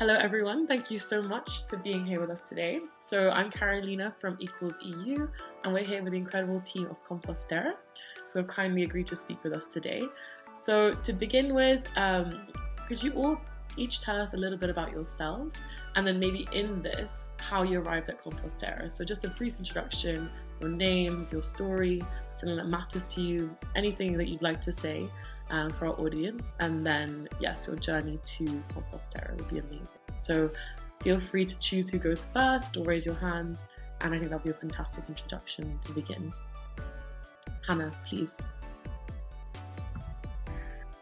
Hello everyone, thank you so much for being here with us today. So I'm Carolina from Equals EU and we're here with the incredible team of ComposTerra who have kindly agreed to speak with us today. So to begin with, could you all each tell us a little bit about yourselves and then maybe in this, how you arrived at ComposTerra? So just a brief introduction, your names, your story, something that matters to you, anything that you'd like to say for our audience, and then yes, your journey to ComposTerra would be amazing. So feel free to choose who goes first or raise your hand, and I think that'll be a fantastic introduction to begin. Hannah, please.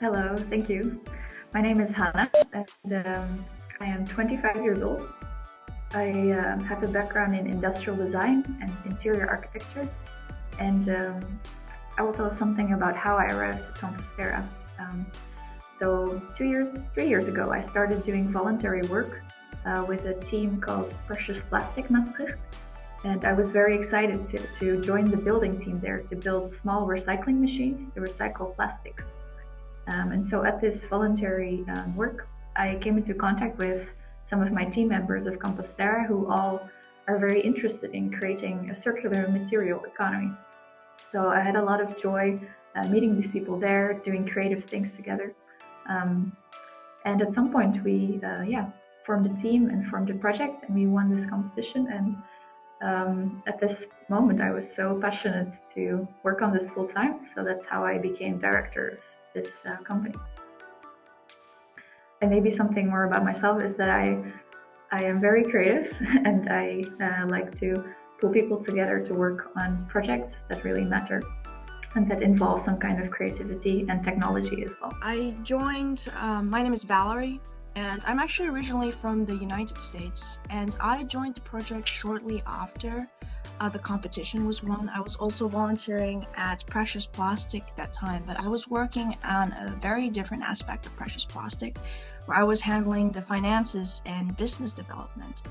Hello, thank you. My name is Hannah and I am 25 years old. I have a background in industrial design and interior architecture, and I will tell something about how I arrived at ComposTerra. So 3 years ago, I started doing voluntary work with a team called Precious Plastic Maastricht, and I was very excited to join the building team there to build small recycling machines to recycle plastics. And so at this voluntary work, I came into contact with some of my team members of ComposTerra who all are very interested in creating a circular material economy. So I had a lot of joy meeting these people there, doing creative things together. And at some point we formed a team and formed a project, and we won this competition. And at this moment I was so passionate to work on this full time. So that's how I became director of this company. And maybe something more about myself is that I am very creative and I like to pull people together to work on projects that really matter and that involve some kind of creativity and technology as well. I joined, my name is Valerie, and I'm actually originally from the United States, and I joined the project shortly after the competition was won. I was also volunteering at Precious Plastic at that time, but I was working on a very different aspect of Precious Plastic, where I was handling the finances and business development.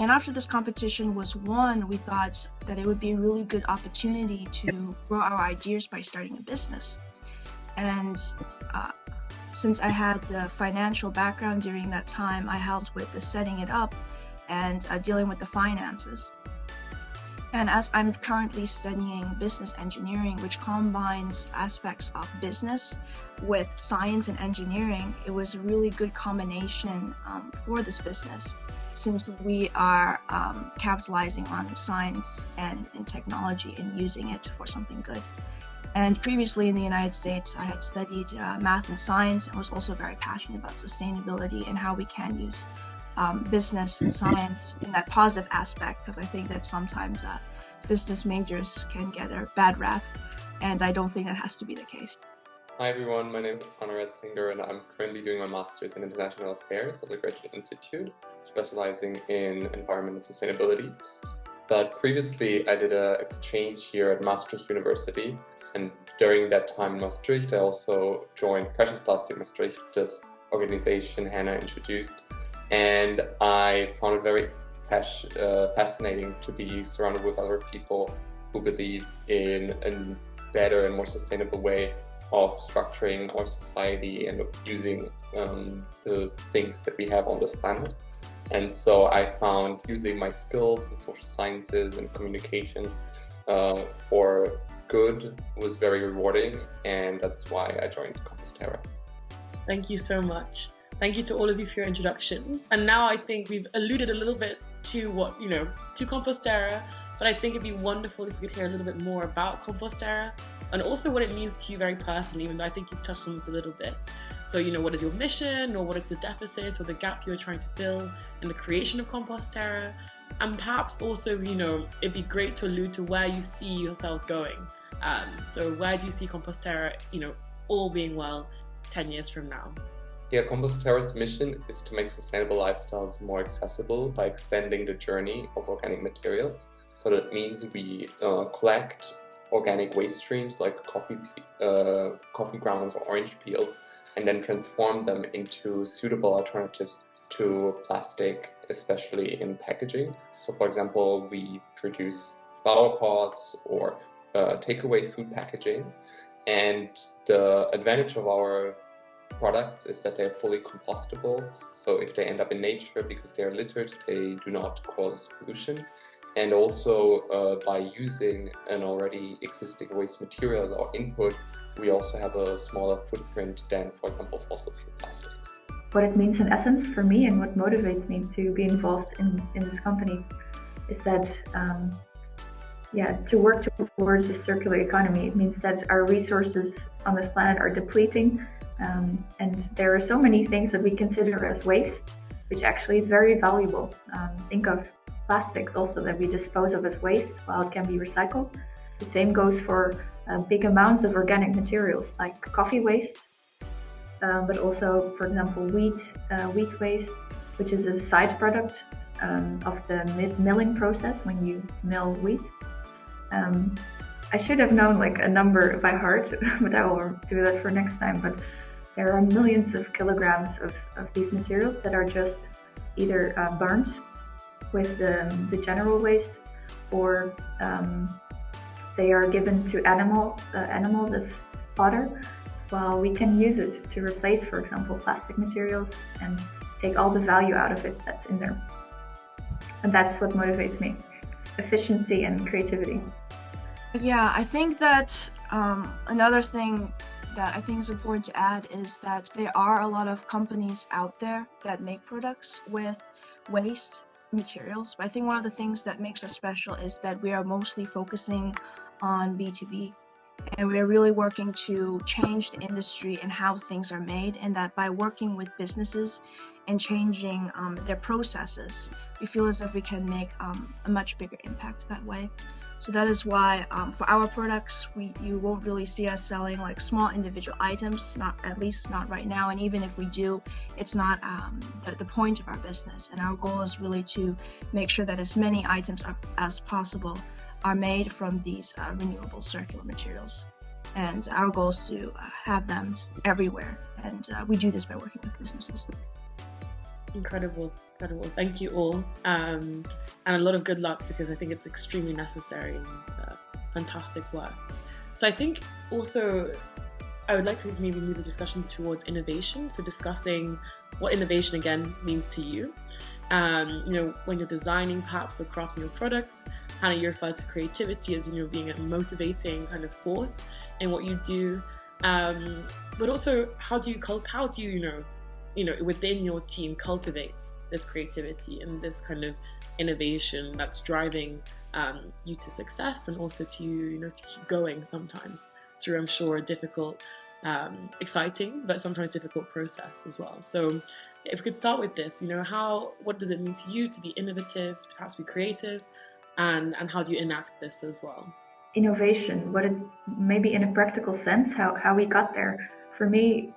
And after this competition was won, we thought that it would be a really good opportunity to grow our ideas by starting a business. And since I had the financial background during that time, I helped with the setting it up and dealing with the finances. And as I'm currently studying business engineering, which combines aspects of business with science and engineering, it was a really good combination for this business, since we are capitalizing on science and technology and using it for something good. And previously in the United States, I had studied math and science and was also very passionate about sustainability and how we can use business and science in that positive aspect, because I think that sometimes business majors can get a bad rap, and I don't think that has to be the case. Hi everyone, my name is Conrad Singer and I'm currently doing my Master's in International Affairs at the Graduate Institute, specializing in environment and sustainability. But previously I did an exchange here at Maastricht University, and during that time in Maastricht I also joined Precious Plastic Maastricht, this organization Hannah introduced. And I found it very fascinating to be surrounded with other people who believe in a better and more sustainable way of structuring our society and of using the things that we have on this planet. And so I found using my skills in social sciences and communications for good was very rewarding, and that's why I joined ComposTerra. Thank you so much. Thank you to all of you for your introductions. And now I think we've alluded a little bit to what, to ComposTerra, but I think it'd be wonderful if you could hear a little bit more about ComposTerra and also what it means to you very personally, even though I think you've touched on this a little bit. So, what is your mission, or what is the deficit or the gap you're trying to fill in the creation of ComposTerra? And perhaps also, it'd be great to allude to where you see yourselves going. So where do you see ComposTerra, all being well, 10 years from now? Yeah, ComposTerra's mission is to make sustainable lifestyles more accessible by extending the journey of organic materials. So that means we collect organic waste streams like coffee grounds or orange peels, and then transform them into suitable alternatives to plastic, especially in packaging. So for example, we produce flower pots or takeaway food packaging, and the advantage of our products is that they're fully compostable. So if they end up in nature because they're littered, they do not cause pollution. And also by using an already existing waste material as our input, we also have a smaller footprint than, for example, fossil fuel plastics. What it means in essence for me and what motivates me to be involved in this company is that to work towards a circular economy, it means that our resources on this planet are depleting, and there are so many things that we consider as waste, which actually is very valuable. Think of plastics also that we dispose of as waste while it can be recycled. The same goes for big amounts of organic materials like coffee waste, but also, for example, wheat waste, which is a side product of the milling process when you mill wheat. I should have known like a number by heart, but I will do that for next time. But there are millions of kilograms of these materials that are just either burnt with the general waste, or they are given to animals as fodder, while we can use it to replace, for example, plastic materials and take all the value out of it that's in there. And that's what motivates me: efficiency and creativity. Yeah, I think that another thing that I think is important to add is that there are a lot of companies out there that make products with waste materials. But I think one of the things that makes us special is that we are mostly focusing on B2B, and we're really working to change the industry and how things are made, and that by working with businesses and changing their processes, we feel as if we can make a much bigger impact that way. So that is why for our products, you won't really see us selling like small individual items, at least not right now. And even if we do, it's not the point of our business. And our goal is really to make sure that as many items as possible are made from these renewable circular materials. And our goal is to have them everywhere. And we do this by working with businesses. Incredible. Thank you all. And a lot of good luck, because I think it's extremely necessary and it's fantastic work. So I think also I would like to maybe move the discussion towards innovation. So discussing what innovation again means to you. When you're designing perhaps or crafting your products, Hannah, you refer to creativity as being a motivating kind of force in what you do. But also how do you within your team cultivate this creativity and this kind of innovation that's driving you to success, and also to keep going sometimes through, I'm sure, a difficult, exciting, but sometimes difficult process as well. So if we could start with this, what does it mean to you to be innovative, to perhaps be creative, and how do you enact this as well? Innovation, maybe in a practical sense, how we got there. For me,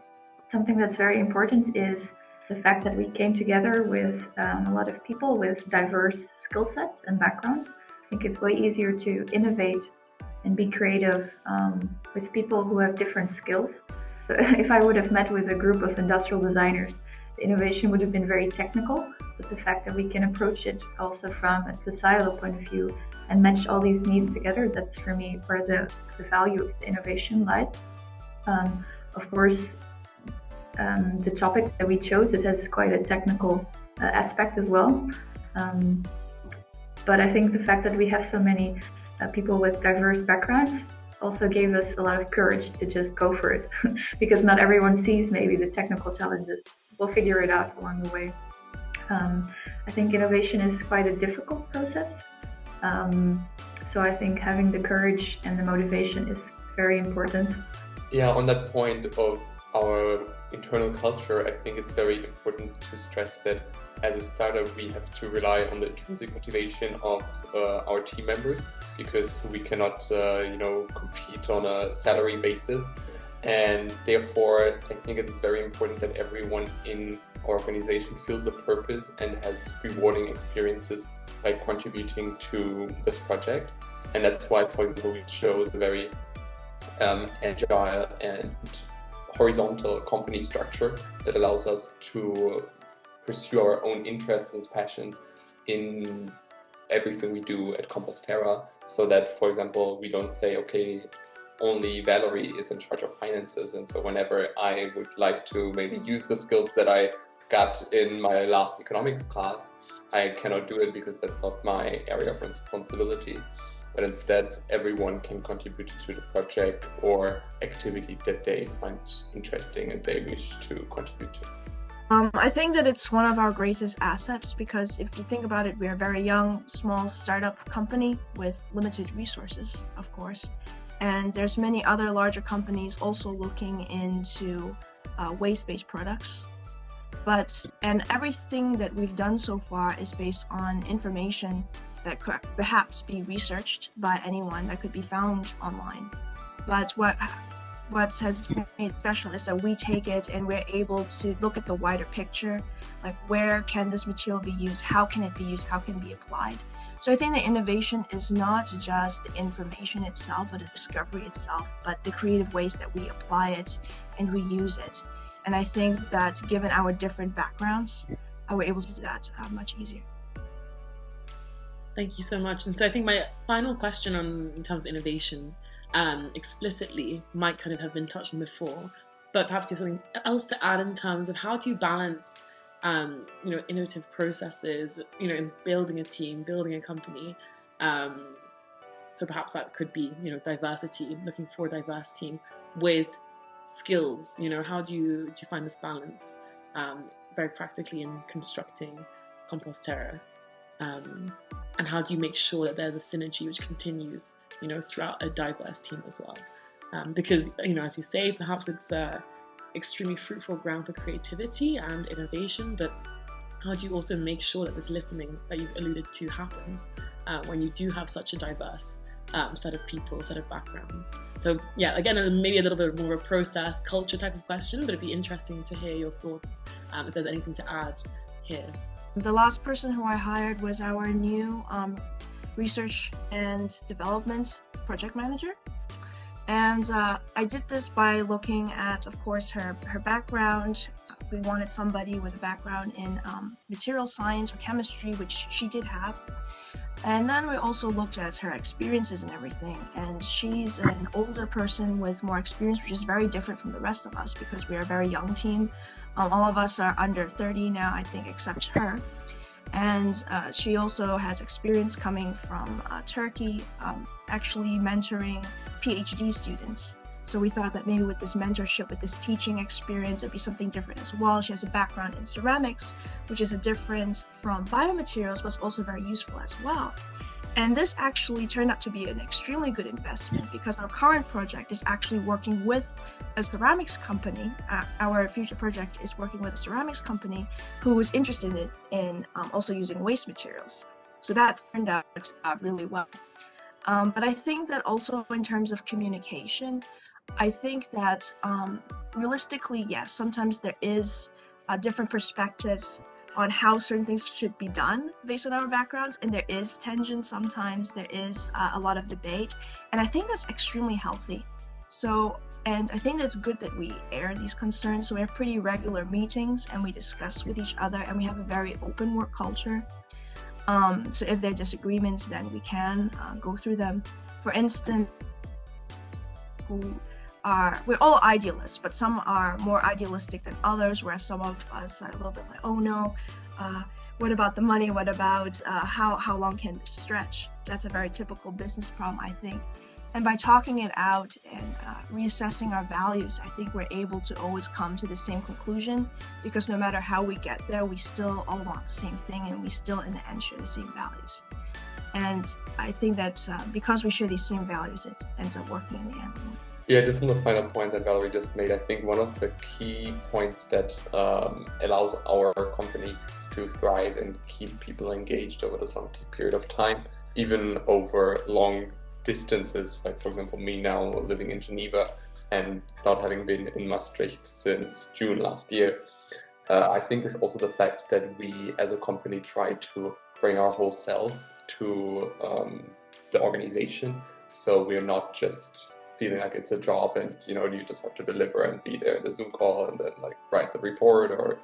something that's very important is the fact that we came together with a lot of people with diverse skill sets and backgrounds. I think it's way easier to innovate and be creative with people who have different skills. So if I would have met with a group of industrial designers, the innovation would have been very technical, but the fact that we can approach it also from a societal point of view and match all these needs together, that's for me where the value of the innovation lies. Of course, the topic that we chose, it has quite a technical aspect as well. But I think the fact that we have so many people with diverse backgrounds also gave us a lot of courage to just go for it, because not everyone sees maybe the technical challenges. We'll figure it out along the way. I think innovation is quite a difficult process. So I think having the courage and the motivation is very important. Yeah, on that point of our internal culture, I think it's very important to stress that as a startup, we have to rely on the intrinsic motivation of our team members, because we cannot, compete on a salary basis. And therefore, I think it is very important that everyone in our organization feels a purpose and has rewarding experiences by contributing to this project. And that's why, for example, we chose a very agile and horizontal company structure that allows us to pursue our own interests and passions in everything we do at ComposTerra, so that, for example, we don't say, okay, only Valerie is in charge of finances. And so whenever I would like to maybe use the skills that I got in my last economics class, I cannot do it because that's not my area of responsibility. But instead, everyone can contribute to the project or activity that they find interesting and they wish to contribute to. I think that it's one of our greatest assets because if you think about it, we're a very young, small startup company with limited resources, of course. And there's many other larger companies also looking into waste-based products. And everything that we've done so far is based on information that could perhaps be researched by anyone that could be found online. But what has made it special is that we take it and we're able to look at the wider picture, like where can this material be used, how can it be used, how can it be applied. So I think the innovation is not just the information itself or the discovery itself, but the creative ways that we apply it and reuse it. And I think that given our different backgrounds, we're able to do that much easier. Thank you so much. And so I think my final question in terms of innovation explicitly might kind of have been touched on before, but perhaps you have something else to add in terms of how do you balance innovative processes, in building a team, building a company. So perhaps that could be, diversity, looking for a diverse team with skills. How do you find this balance very practically in constructing ComposTerra? And how do you make sure that there's a synergy which continues, throughout a diverse team as well? Because, as you say, perhaps it's a extremely fruitful ground for creativity and innovation, but how do you also make sure that this listening that you've alluded to happens when you do have such a diverse set of people, set of backgrounds? So yeah, again, maybe a little bit more of a process, culture type of question, but it'd be interesting to hear your thoughts if there's anything to add here. The last person who I hired was our new research and development project manager. And I did this by looking at, of course, her background. We wanted somebody with a background in material science or chemistry, which she did have. And then we also looked at her experiences and everything. And she's an older person with more experience, which is very different from the rest of us because we are a very young team. All of us are under 30 now, I think, except her. And she also has experience coming from Turkey, actually mentoring PhD students. So we thought that maybe with this mentorship, with this teaching experience, it'd be something different as well. She has a background in ceramics, which is a difference from biomaterials, but also very useful as well. And this actually turned out to be an extremely good investment because our current project is actually working with a ceramics company. Our future project is working with a ceramics company who was interested in also using waste materials. So that turned out really well. But I think that also in terms of communication, I think that realistically, yes, sometimes there is different perspectives on how certain things should be done based on our backgrounds, and there is tension sometimes, there is a lot of debate, and I think that's extremely healthy. And I think it's good that we air these concerns, so we have pretty regular meetings and we discuss with each other, and we have a very open work culture. So if there are disagreements, then we can go through them. For instance, we're all idealists, but some are more idealistic than others, whereas some of us are a little bit like, oh no, what about the money? What about how long can this stretch? That's a very typical business problem, I think. And by talking it out and reassessing our values, I think we're able to always come to the same conclusion, because no matter how we get there, we still all want the same thing, and we still in the end share the same values. And I think that because we share these same values, it ends up working in the end. Yeah, just on the final point that Valerie just made, I think one of the key points that allows our company to thrive and keep people engaged over this long period of time, even over long distances, like for example me now living in Geneva and not having been in Maastricht since June last year, I think is also the fact that we as a company try to bring our whole self to the organization. So we're not just feeling like it's a job and you just have to deliver and be there in the Zoom call and then write the report or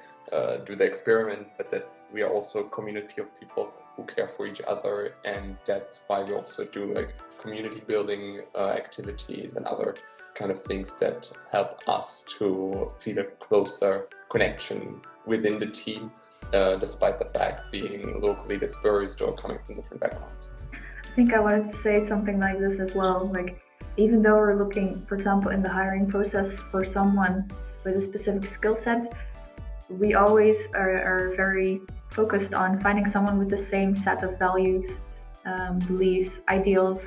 do the experiment, but that we are also a community of people who care for each other, and that's why we also do like community building activities and other kind of things that help us to feel a closer connection within the team, despite the fact being locally dispersed or coming from different backgrounds. I think I wanted to say something like this as well. Like, even though we're looking, for example, in the hiring process for someone with a specific skill set, we always are very focused on finding someone with the same set of values, beliefs, ideals,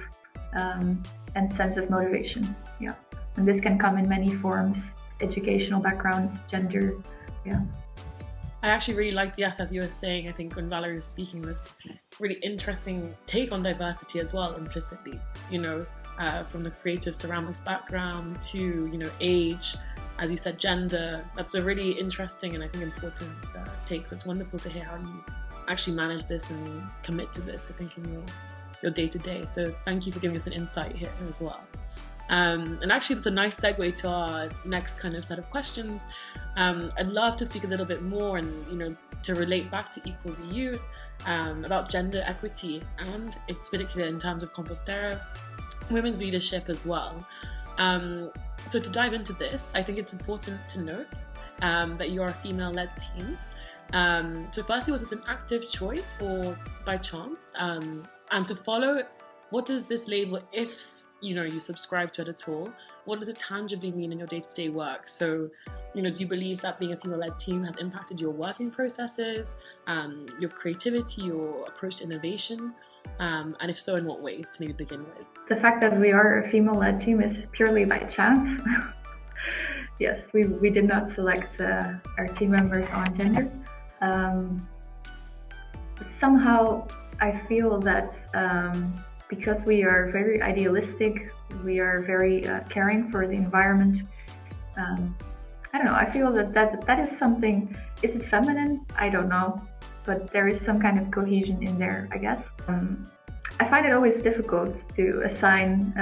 and sense of motivation. Yeah, and this can come in many forms: educational backgrounds, gender. Yeah. I actually really liked, yes, as you were saying, I think when Valerie was speaking, this really interesting take on diversity as well, implicitly, from the creative ceramics background to, age, as you said, gender. That's a really interesting and I think important take. So it's wonderful to hear how you actually manage this and commit to this, I think, in your day-to-day. So thank you for giving us an insight here as well. And actually, it's a nice segue to our next kind of set of questions. I'd love to speak a little bit more and, to relate back to Equals EU about gender equity and particularly in terms of ComposTerra, women's leadership as well. So to dive into this, I think it's important to note that you're a female-led team. So firstly, was this an active choice or by chance? And to follow, what does this label, if you subscribe to it at all, what does it tangibly mean in your day-to-day work? So, do you believe that being a female-led team has impacted your working processes, your creativity, your approach to innovation? And if so, in what ways, to maybe begin with? The fact that we are a female-led team is purely by chance. Yes, we did not select our team members on gender. But somehow I feel that because we are very idealistic, we are very caring for the environment. I don't know, I feel that is something, is it feminine? I don't know, but there is some kind of cohesion in there, I guess. I find it always difficult to assign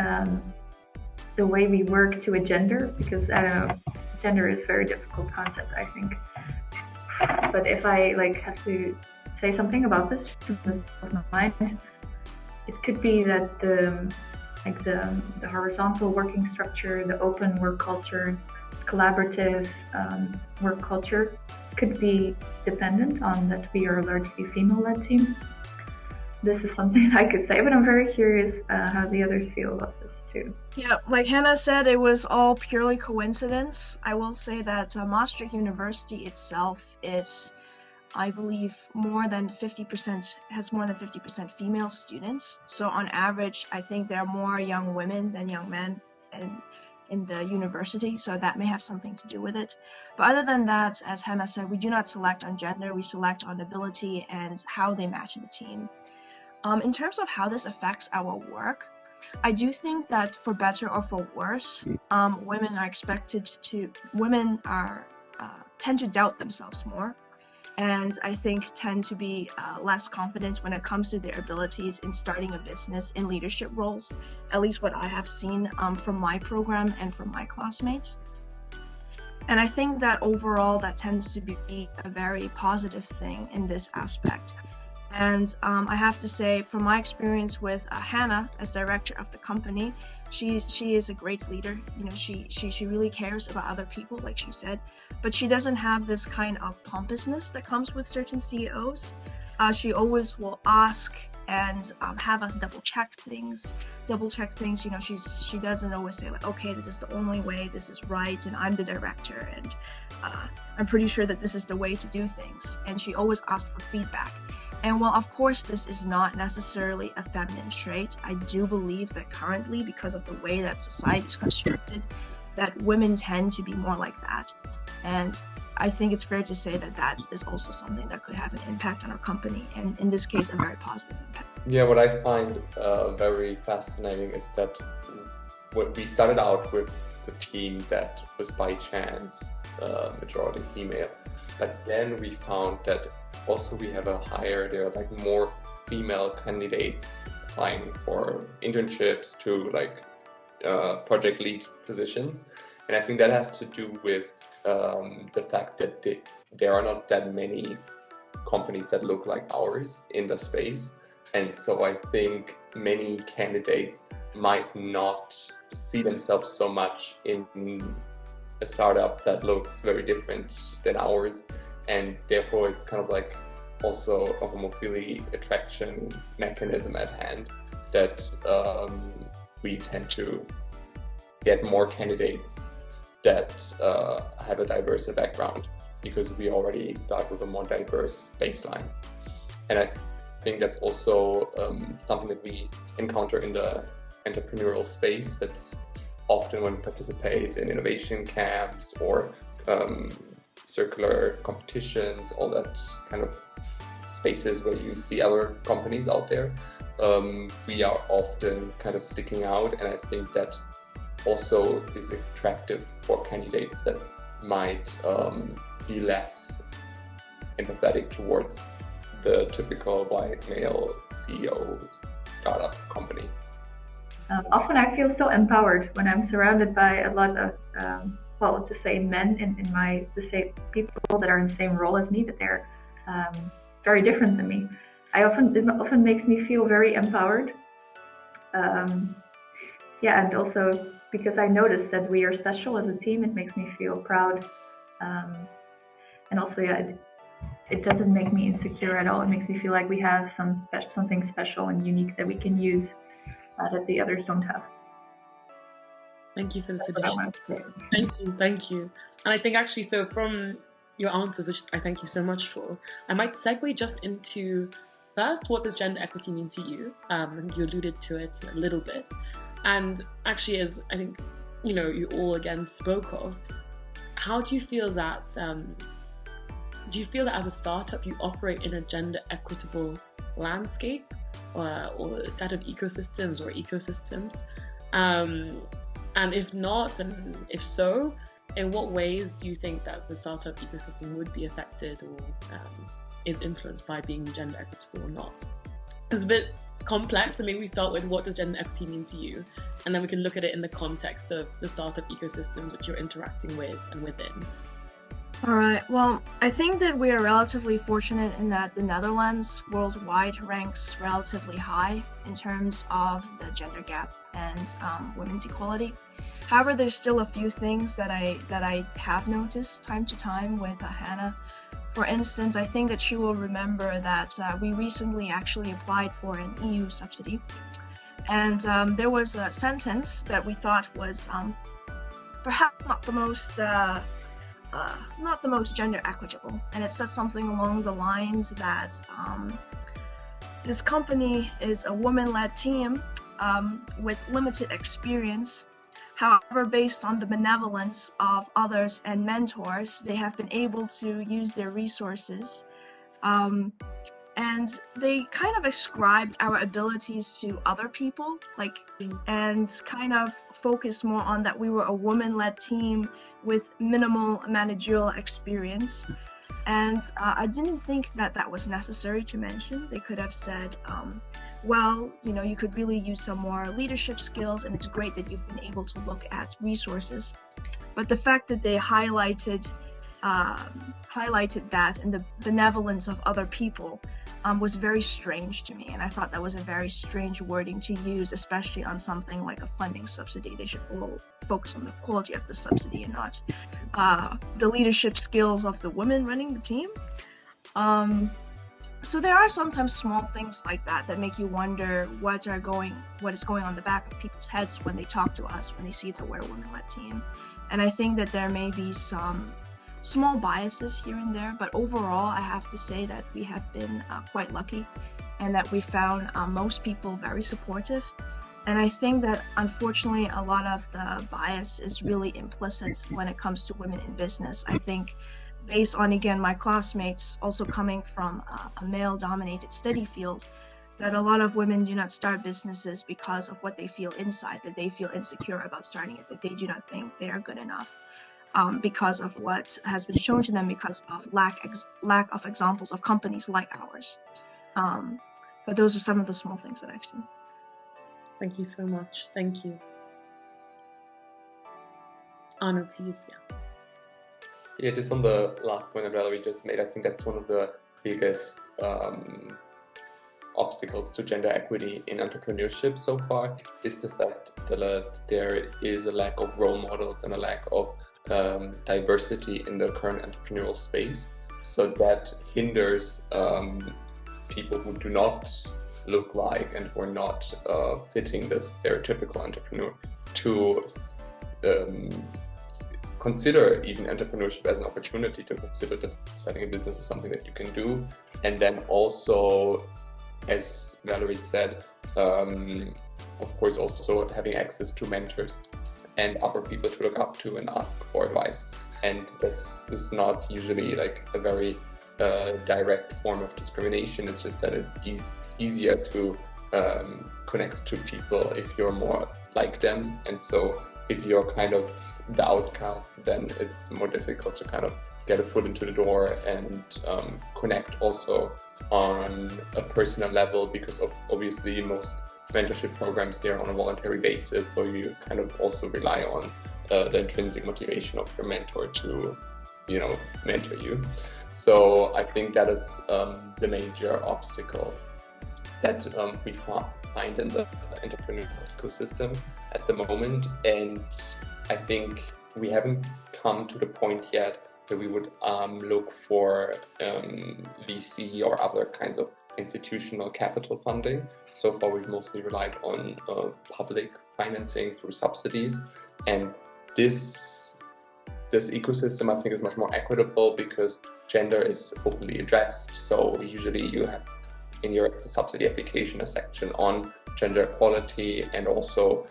the way we work to a gender, because I don't know, gender is a very difficult concept, I think. But if I have to say something about this from the top of my mind, it could be that the horizontal working structure, the open work culture, collaborative work culture could be dependent on that we are a largely female-led team. This is something I could say, but I'm very curious how the others feel about this too. Yeah, like Hannah said, it was all purely coincidence. I will say that Maastricht University itself is, I believe, more than 50% female students. So on average, I think there are more young women than young men in the university, so that may have something to do with it. But other than that, as Hannah said, we do not select on gender, we select on ability and how they match the team. In terms of how this affects our work, I do think that for better or for worse, women tend to doubt themselves more, and I think tend to be less confident when it comes to their abilities in starting a business in leadership roles, at least what I have seen from my program and from my classmates. And I think that overall that tends to be a very positive thing in this aspect. And I have to say, from my experience with Hannah as director of the company, she is a great leader. She really cares about other people, like she said, but she doesn't have this kind of pompousness that comes with certain CEOs. She always will ask and have us double check things. She doesn't always say like, okay, this is the only way, this is right, and I'm the director, and I'm pretty sure that this is the way to do things. And she always asks for feedback. And while of course this is not necessarily a feminine trait, I do believe that currently, because of the way that society is constructed, that women tend to be more like that. And I think it's fair to say that that is also something that could have an impact on our company, and in this case, a very positive impact. Yeah, what I find very fascinating is that when we started out with the team that was by chance majority female, but then we found that also we have there are like more female candidates applying for internships to project lead positions, and I think that has to do with the fact that there are not that many companies that look like ours in the space. And so I think many candidates might not see themselves so much in a startup that looks very different than ours. And therefore it's kind of like also a homophily attraction mechanism at hand that we tend to get more candidates that have a diverse background, because we already start with a more diverse baseline. And I think that's also something that we encounter in the entrepreneurial space, that often when we participate in innovation camps or circular competitions, all that kind of spaces where you see other companies out there, we are often kind of sticking out. And I think that also is attractive for candidates that might be less empathetic towards the typical white male CEO startup company. Often I feel so empowered when I'm surrounded by a lot of, well, to say men in my, the same people that are in the same role as me, but they're very different than me. It often makes me feel very empowered. Yeah, and also because I notice that we are special as a team, it makes me feel proud. And also, yeah, it doesn't make me insecure at all. It makes me feel like we have something special and unique that we can use that the others don't have. Thank you for this addition. Thank you. And I think actually, so from your answers, which I thank you so much for, I might segue just into, first, what does gender equity mean to you? I think you alluded to it a little bit. And actually, as I think, you all again spoke of, how do you feel that, as a startup you operate in a gender equitable landscape or a set of ecosystems or ecosystems? And if not, and if so, in what ways do you think that the startup ecosystem would be affected or is influenced by being gender equitable or not? It's a bit complex, so maybe we start with, what does gender equity mean to you? And then we can look at it in the context of the startup ecosystems which you're interacting with and within. All right, well, I think that we are relatively fortunate in that the Netherlands worldwide ranks relatively high in terms of the gender gap and women's equality. However, there's still a few things that I have noticed time to time with Hannah. For instance, I think that she will remember that we recently actually applied for an EU subsidy, and there was a sentence that we thought was perhaps not the most gender equitable, and it said something along the lines that this company is a woman-led team with limited experience. However, based on the benevolence of others and mentors, they have been able to use their resources. And they kind of ascribed our abilities to other people, and kind of focused more on that we were a woman-led team with minimal managerial experience. And I didn't think that was necessary to mention. They could have said, well, you could really use some more leadership skills, and it's great that you've been able to look at resources. But the fact that they highlighted that and the benevolence of other people was very strange to me, and I thought that was a very strange wording to use, especially on something like a funding subsidy. They should all focus on the quality of the subsidy and not the leadership skills of the women running the team. So there are sometimes small things like that make you wonder what is going on the back of people's heads when they talk to us, when they see that we're a women-led team. And I think that there may be some small biases here and there, but overall I have to say that we have been quite lucky, and that we found most people very supportive. And I think that unfortunately a lot of the bias is really implicit when it comes to women in business. I think based on, again, my classmates also coming from a male-dominated study field, that a lot of women do not start businesses because of what they feel inside, that they feel insecure about starting it, that they do not think they are good enough. Because of what has been shown to them, because of lack of examples of companies like ours. But those are some of the small things that I've seen. Thank you so much. Thank you. Arno, please. Yeah, just on the last point that Valerie just made, I think that's one of the biggest obstacles to gender equity in entrepreneurship so far is the fact that there is a lack of role models and a lack of diversity in the current entrepreneurial space. So that hinders people who do not look like and who are not fitting this stereotypical entrepreneur to consider even entrepreneurship as an opportunity, to consider that starting a business is something that you can do. And then also, as Valerie said, of course also having access to mentors and other people to look up to and ask for advice. And this is not usually like a very direct form of discrimination. It's just that it's easier to connect to people if you're more like them. And so if you're kind of the outcast, then it's more difficult to kind of get a foot into the door and connect also on a personal level, because of obviously most mentorship programs, they're on a voluntary basis, so you kind of also rely on the intrinsic motivation of your mentor to, you know, mentor you. So I think that is the major obstacle that we find in the entrepreneurial ecosystem at the moment. And I think we haven't come to the point yet that we would look for VC or other kinds of institutional capital funding. So far, we've mostly relied on public financing through subsidies. And this ecosystem, I think, is much more equitable because gender is openly addressed. So usually you have in your subsidy application a section on gender equality, and also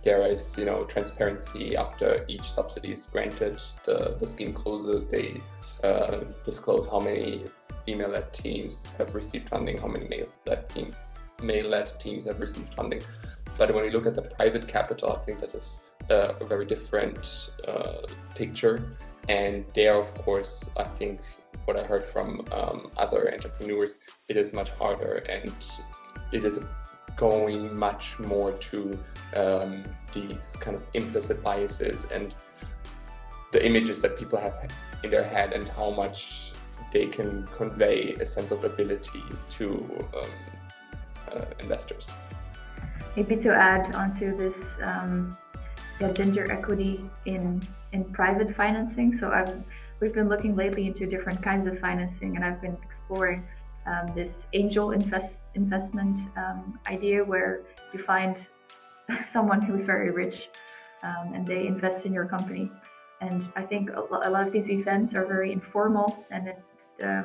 there is, you know, transparency after each subsidy is granted. The scheme closes, they disclose how many female-led teams have received funding, how many male-led teams have received funding. But when we look at the private capital, I think that is a very different picture. And there, of course, I think what I heard from other entrepreneurs, it is much harder, and it is going much more to these kind of implicit biases and the images that people have in their head, and how much they can convey a sense of ability to investors. Maybe to add onto this, gender equity in private financing. So we've been looking lately into different kinds of financing, and I've been exploring this angel investment idea, where you find someone who's very rich and they invest in your company. And I think a lot of these events are very informal, and it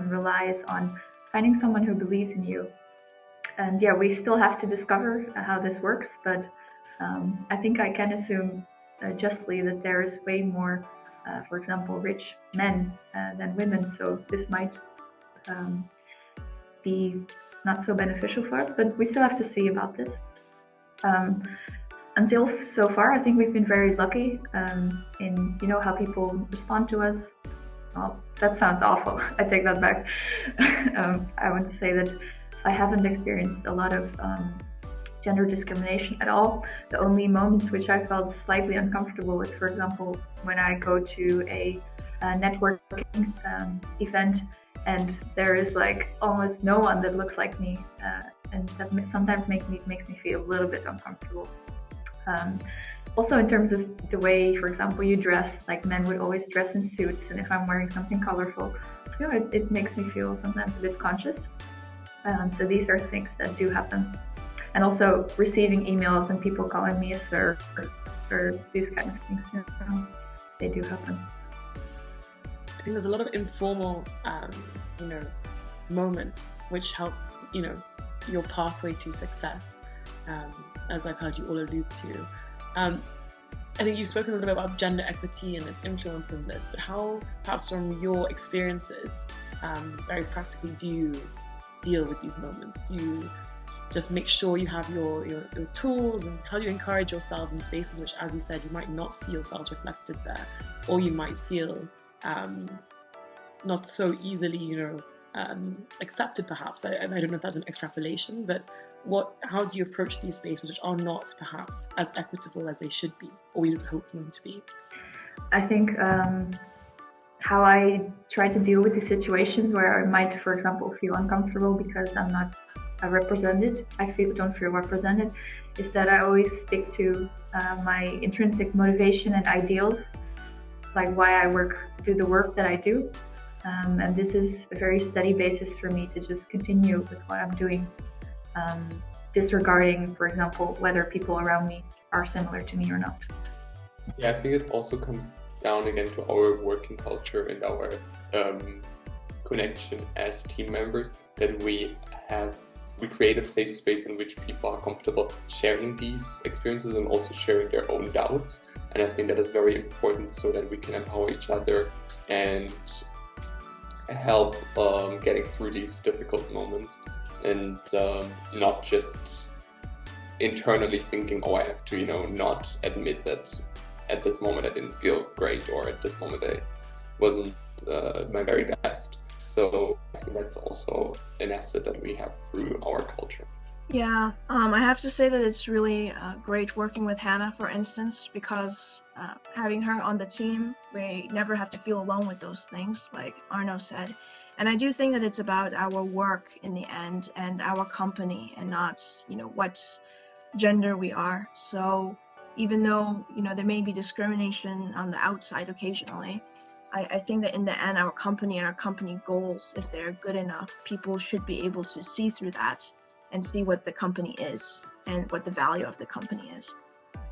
relies on finding someone who believes in you. And yeah, we still have to discover how this works, but I think I can assume justly that there's way more, for example, rich men than women. So this might be not so beneficial for us, but we still have to see about this. Until so far, I think we've been very lucky in, you know, how people respond to us. Well, that sounds awful. I take that back. I want to say that I haven't experienced a lot of gender discrimination at all. The only moments which I felt slightly uncomfortable was, for example, when I go to a networking event and there is like almost no one that looks like me, and that sometimes makes me feel a little bit uncomfortable. Also, in terms of the way, for example, you dress, like men would always dress in suits, and if I'm wearing something colorful, you know, it makes me feel sometimes a bit conscious. So these are things that do happen. And also receiving emails and people calling me a sir, or these kind of things, you know, they do happen. I think there's a lot of informal, moments which help, your pathway to success, as I've heard you all allude to. I think you've spoken a little bit about gender equity and its influence in this, but how, perhaps from your experiences, very practically, do you deal with these moments? Do you just make sure you have your tools, and how do you encourage yourselves in spaces which, as you said, you might not see yourselves reflected there, or you might feel not so easily, accepted perhaps? I don't know if that's an extrapolation, but how do you approach these spaces which are not perhaps as equitable as they should be, or we would hope for them to be? I think how I try to deal with the situations where I might, for example, feel uncomfortable because I'm not represented. Don't feel represented. Is that I always stick to my intrinsic motivation and ideals, like why I do the work that I do. And this is a very steady basis for me to just continue with what I'm doing, disregarding, for example, whether people around me are similar to me or not. Yeah, I think it also comes down again to our working culture and our connection as team members, that we create a safe space in which people are comfortable sharing these experiences and also sharing their own doubts. And I think that is very important so that we can empower each other and help getting through these difficult moments, and not just internally thinking, oh, I have to, not admit that at this moment I didn't feel great, or at this moment I wasn't my very best. So I think that's also an asset that we have through our culture. Yeah, I have to say that it's really great working with Hannah, for instance, because having her on the team, we never have to feel alone with those things, like Arno said. And I do think that it's about our work in the end and our company, and not, what gender we are. So even though, there may be discrimination on the outside occasionally, I think that in the end, our company and our company goals, if they're good enough, people should be able to see through that and see what the company is and what the value of the company is.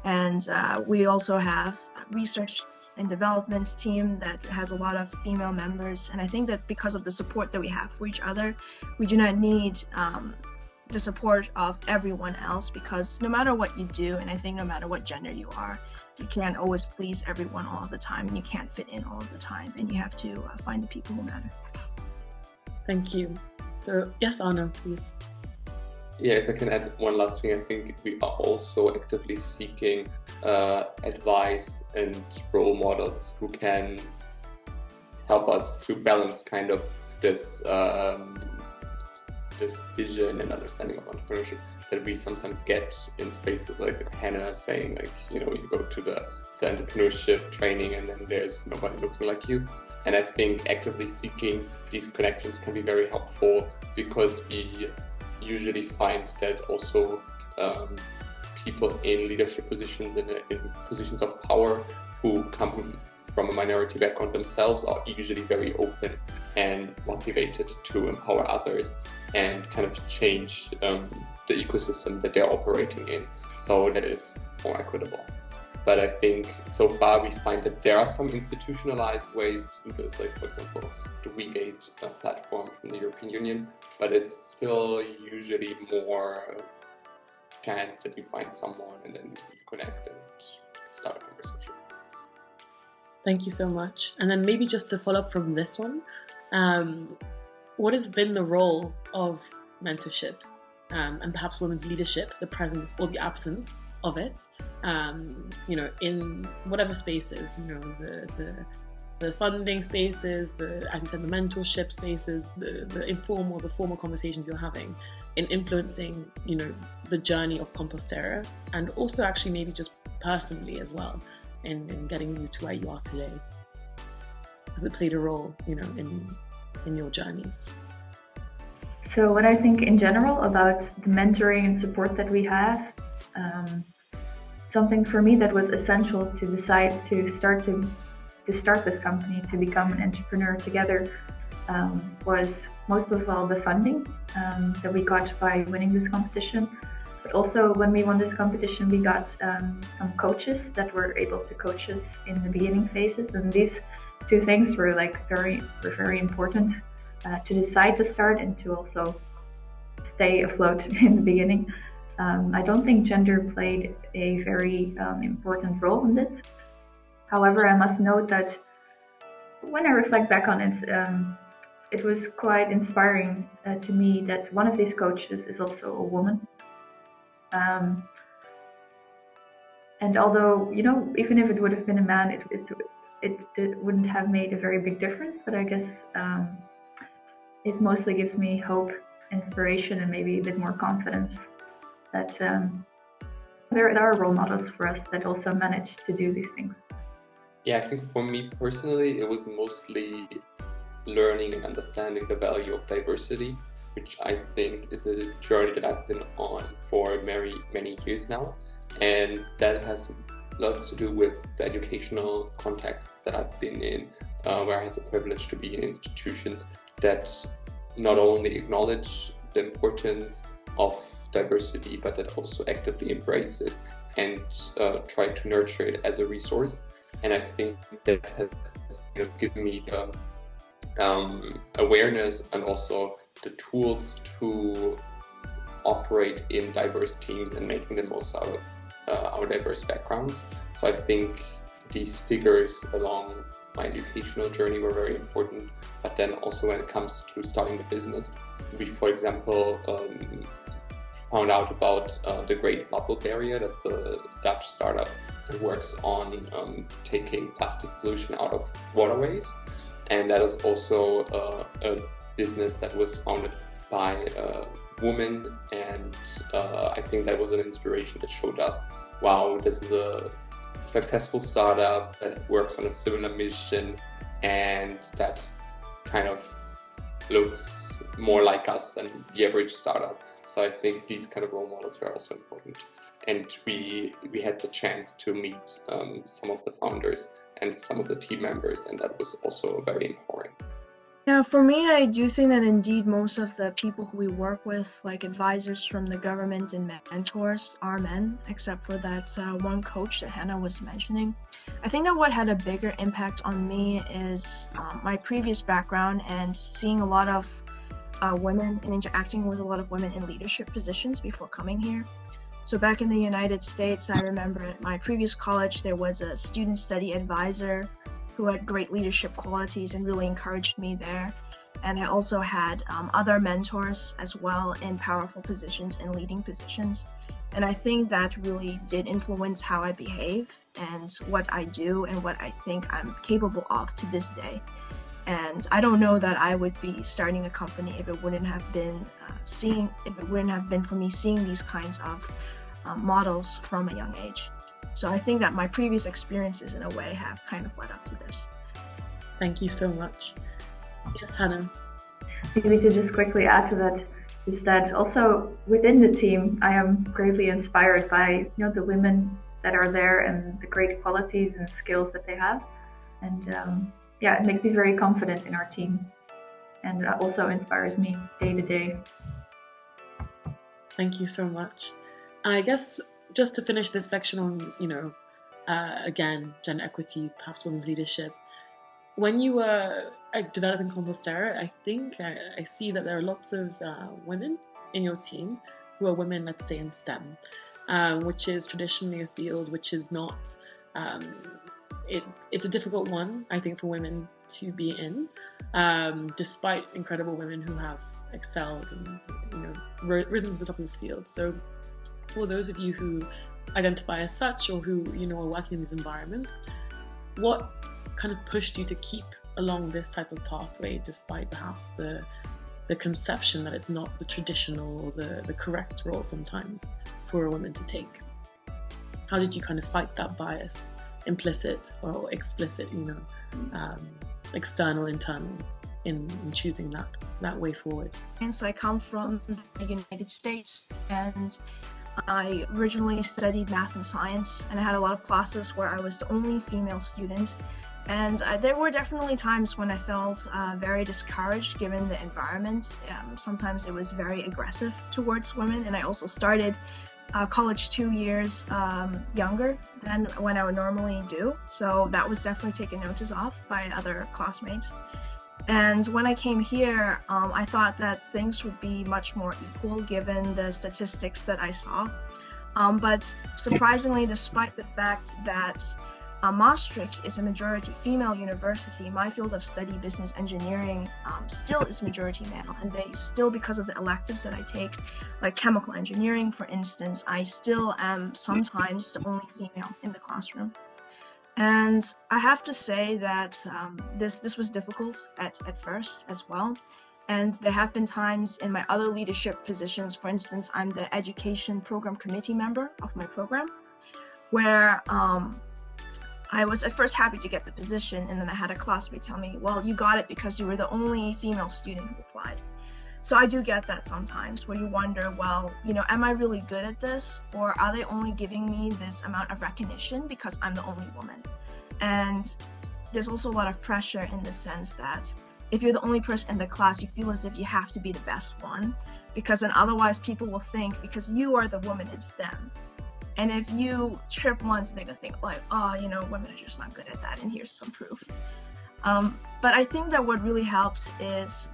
And we also have a research and development team that has a lot of female members. And I think that because of the support that we have for each other, we do not need the support of everyone else, because no matter what you do, and I think no matter what gender you are, you can't always please everyone all of the time, and you can't fit in all of the time, and you have to find the people who matter. Thank you. So yes, Arno, please. Yeah, if I can add one last thing, I think we are also actively seeking advice and role models who can help us to balance kind of this vision and understanding of entrepreneurship that we sometimes get in spaces like Hannah saying, like, you go to the entrepreneurship training and then there's nobody looking like you. And I think actively seeking these connections can be very helpful, because we usually find that also people in leadership positions and in positions of power who come from a minority background themselves are usually very open and motivated to empower others and kind of change the ecosystem that they're operating in, so that is more equitable. But I think so far we find that there are some institutionalized ways to do this, like, for example, the WeGate platforms in the European Union, but it's still usually more chance that you find someone and then you connect and start a conversation. Thank you so much. And then maybe just to follow up from this one, what has been the role of mentorship and perhaps women's leadership, the presence or the absence of it, in whatever spaces, the funding spaces, as you said, the mentorship spaces, the informal, the formal conversations you're having in influencing, the journey of ComposTerra, and also actually maybe just personally as well in getting you to where you are today. Has it played a role, in your journeys? So what I think in general about the mentoring and support that we have, something for me that was essential to decide to start this company, to become an entrepreneur together, was most of all the funding that we got by winning this competition. But also when we won this competition, we got some coaches that were able to coach us in the beginning phases. And these two things were very important to decide to start and to also stay afloat in the beginning. I don't think gender played a very important role in this. However, I must note that when I reflect back on it, it was quite inspiring to me that one of these coaches is also a woman. And although, even if it would have been a man, it wouldn't have made a very big difference. But I guess it mostly gives me hope, inspiration, and maybe a bit more confidence that there are role models for us that also manage to do these things. Yeah, I think for me personally, it was mostly learning and understanding the value of diversity, which I think is a journey that I've been on for many, many years now. And that has lots to do with the educational contexts that I've been in, where I had the privilege to be in institutions that not only acknowledge the importance of diversity, but that also actively embrace it and try to nurture it as a resource. And I think that has given me the awareness and also the tools to operate in diverse teams and making the most out of our diverse backgrounds. So I think these figures along my educational journey were very important, but then also when it comes to starting the business, we, for example, found out about the Great Bubble Barrier. That's a Dutch startup that works on taking plastic pollution out of waterways. And that is also a business that was founded by a woman. And I think that was an inspiration that showed us, wow, this is a successful startup that works on a similar mission and that kind of looks more like us than the average startup. So I think these kind of role models were also important. And we had the chance to meet some of the founders and some of the team members, and that was also very empowering. Yeah, for me, I do think that indeed most of the people who we work with, like advisors from the government and mentors, are men, except for that one coach that Hannah was mentioning. I think that what had a bigger impact on me is my previous background and seeing a lot of women and interacting with a lot of women in leadership positions before coming here. So back in the United States, I remember at my previous college, there was a student study advisor who had great leadership qualities and really encouraged me there. And I also had other mentors as well in powerful positions and leading positions. And I think that really did influence how I behave and what I do and what I think I'm capable of to this day. And I don't know that I would be starting a company if it wouldn't have been for me seeing these kinds of models from a young age. So I think that my previous experiences in a way have kind of led up to this. Thank you so much. Yes, Hannah. Maybe to just quickly add to that is that also within the team, I am greatly inspired by the women that are there and the great qualities and skills that they have. And it makes me very confident in our team and also inspires me day to day. Thank you so much. And I guess just to finish this section on, again, gender equity, perhaps women's leadership, when you were developing ComposTerra, I think I see that there are lots of women in your team who are women, let's say, in STEM, which is traditionally a field which is not, it's a difficult one, I think, for women to be in, despite incredible women who have excelled and risen to the top of this field. So for those of you who identify as such or who are working in these environments, what kind of pushed you to keep along this type of pathway despite perhaps the conception that it's not the traditional or the correct role sometimes for a woman to take? How did you kind of fight that bias, implicit or explicit, external, internal, in choosing that way forward? Hence, I come from the United States, and I originally studied math and science, and I had a lot of classes where I was the only female student. And there were definitely times when I felt very discouraged given the environment. Sometimes it was very aggressive towards women, and I also started college 2 years younger than when I would normally do. So that was definitely taken notice of by other classmates. And when I came here, I thought that things would be much more equal given the statistics that I saw. But surprisingly, despite the fact that Maastricht is a majority female university, my field of study, business engineering, still is majority male. And they still, because of the electives that I take, like chemical engineering, for instance, I still am sometimes the only female in the classroom. And I have to say that this was difficult at first as well. And there have been times in my other leadership positions, for instance, I'm the education program committee member of my program, where I was at first happy to get the position, and then I had a classmate tell me, well, you got it because you were the only female student who applied. So I do get that sometimes, where you wonder, well, am I really good at this, or are they only giving me this amount of recognition because I'm the only woman? And there's also a lot of pressure in the sense that if you're the only person in the class, you feel as if you have to be the best one, because then otherwise people will think, because you are the woman in STEM, and if you trip once, they're gonna think like, oh, women are just not good at that, and here's some proof. But I think that what really helps is,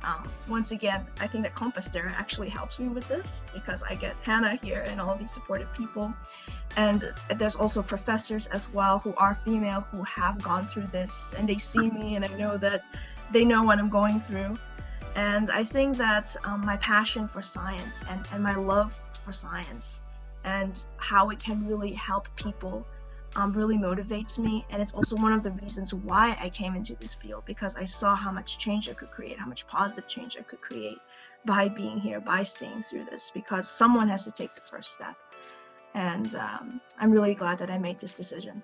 once again, I think that ComposTerra actually helps me with this, because I get Hannah here and all these supportive people. And there's also professors as well who are female, who have gone through this, and they see me, and I know that they know what I'm going through. And I think that my passion for science and my love for science and how it can really help people really motivates me. And it's also one of the reasons why I came into this field, because I saw how much change I could create, how much positive change I could create by being here, by staying through this, because someone has to take the first step. And I'm really glad that I made this decision.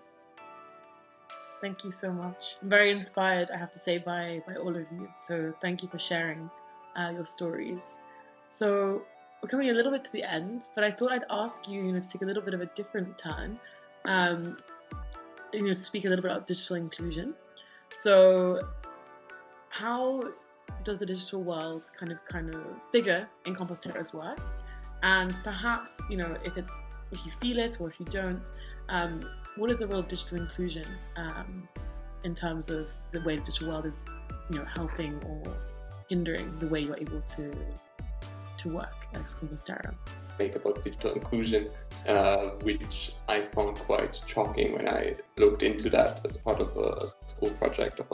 Thank you so much. I'm very inspired, I have to say, by all of you. So thank you for sharing your stories. So we're coming a little bit to the end, but I thought I'd ask you, to take a little bit of a different turn, speak a little bit about digital inclusion. So how does the digital world kind of figure in ComposTerra's work? And perhaps, if you feel it or if you don't, what is the role of digital inclusion in terms of the way the digital world is, helping or hindering the way you're able to work as ComposTerra? About digital inclusion, which I found quite shocking when I looked into that as part of a school project of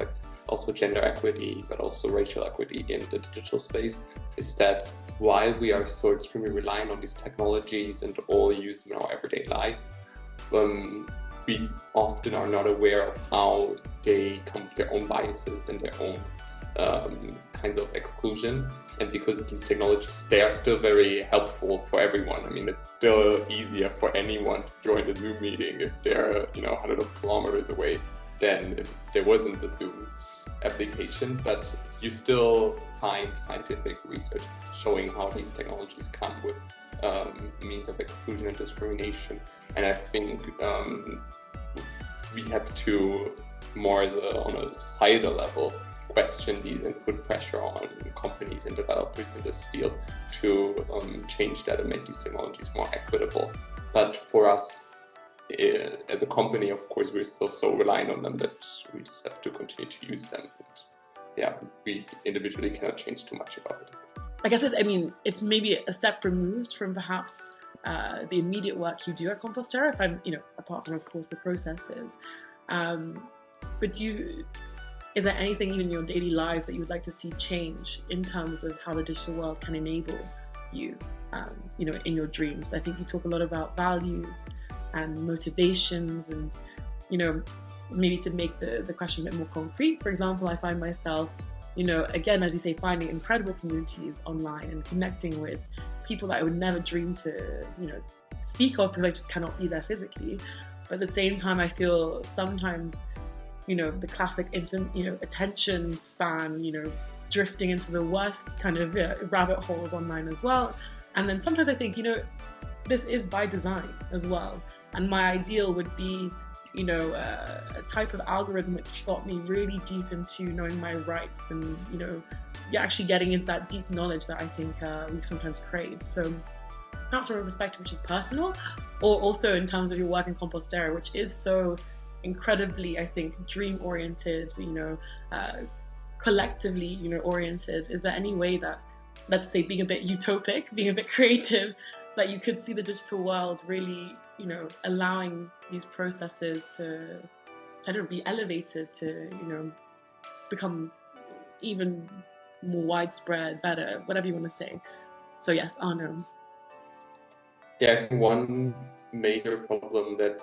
also gender equity, but also racial equity in the digital space, is that while we are so extremely reliant on these technologies and all use them in our everyday life, we often are not aware of how they come with their own biases and their own kinds of exclusion. And because these technologies, they are still very helpful for everyone. I mean, it's still easier for anyone to join a Zoom meeting if they're, hundreds of kilometers away than if there wasn't a Zoom application. But you still find scientific research showing how these technologies come with means of exclusion and discrimination. And I think we have to, more on a societal level, question these and put pressure on companies and developers in this field to change that and make these technologies more equitable. But for us, as a company, of course, we're still so reliant on them that we just have to continue to use them. And we individually cannot change too much about it. I guess it's maybe a step removed from perhaps the immediate work you do at ComposTerra, if I'm, apart from, of course, the processes. But is there anything even in your daily lives that you would like to see change in terms of how the digital world can enable you, in your dreams? I think you talk a lot about values and motivations and, maybe to make the question a bit more concrete. For example, I find myself, again, as you say, finding incredible communities online and connecting with people that I would never dream to, speak of because I just cannot be there physically. But at the same time, I feel sometimes, the classic attention span, drifting into the worst kind of rabbit holes online as well. And then sometimes I think, this is by design as well. And my ideal would be, a type of algorithm which got me really deep into knowing my rights and, actually getting into that deep knowledge that I think we sometimes crave. So perhaps from a perspective which is personal, or also in terms of your work in ComposTerra, which is so incredibly, I think, dream-oriented, collectively, oriented. Is there any way that, let's say, being a bit utopic, being a bit creative, that you could see the digital world really, allowing these processes to be elevated, to, become even more widespread, better, whatever you want to say? So yes, Arno. Yeah, I think one major problem that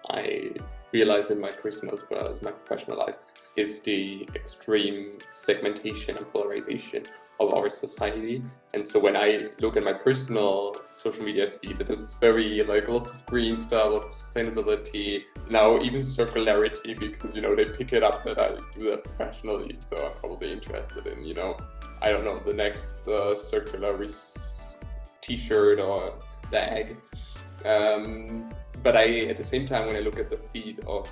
I realize in my personal as well as my professional life is the extreme segmentation and polarization of our society. And so when I look at my personal social media feed, it is very lots of green stuff, a lot of sustainability, now even circularity, because, they pick it up that I do that professionally. So I'm probably interested in, I don't know, the next circular t-shirt or bag. But at the same time, when I look at the feed of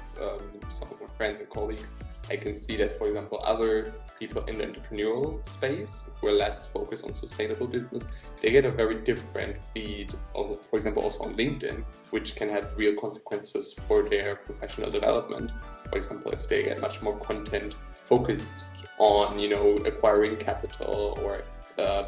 some of my friends and colleagues, I can see that, for example, other people in the entrepreneurial space who are less focused on sustainable business, they get a very different feed, for example, also on LinkedIn, which can have real consequences for their professional development. For example, if they get much more content focused on, acquiring capital or